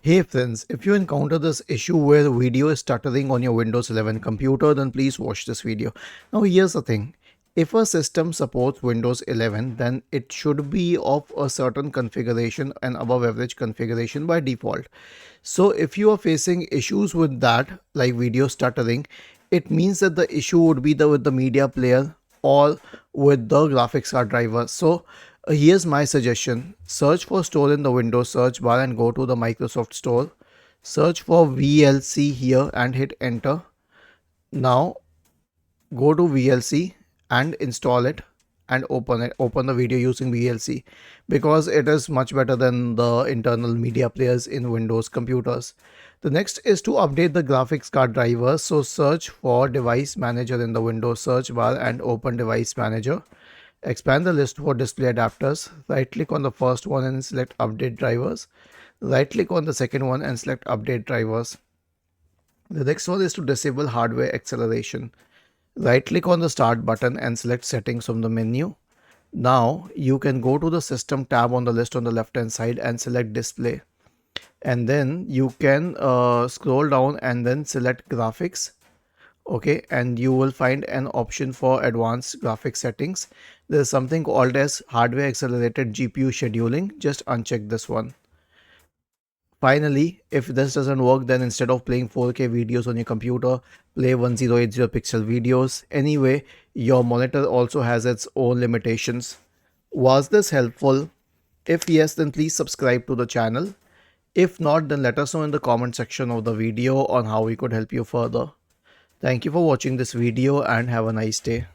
Hey friends, if you encounter this issue where video is stuttering on your Windows 11 computer, then please watch this video. Now here's the thing. If a system supports Windows 11, then it should be of a certain configuration and above average configuration by default. So if you are facing issues with that, like video stuttering, it means that the issue would be with the media player or with the graphics card driver. So here's my suggestion. Search for store in the Windows search bar and go to the Microsoft Store. Search for VLC here and hit enter. Now go to VLC and install it and open the video using VLC because it is much better than the internal media players in Windows computers. The next is to update the graphics card driver. So search for device manager in the Windows search bar and open device manager. Expand the list for display adapters. Right click on the first one and select update drivers. Right click on the second one and select update drivers. The next one is to disable hardware acceleration. Right click on the start button and select settings from the menu. Now you can go to the system tab on the list on the left hand side and select display. And then you can scroll down and then select graphics. Okay, and you will find an option for advanced graphics settings. There's something called as hardware accelerated GPU scheduling. Just uncheck this one. Finally, if this doesn't work, then instead of playing 4K videos on your computer, play 1080 pixel videos. Anyway, your monitor also has its own limitations. Was this helpful? If yes, then please subscribe to the channel. If not, then let us know in the comment section of the video on how we could help you further. Thank you for watching this video and have a nice day.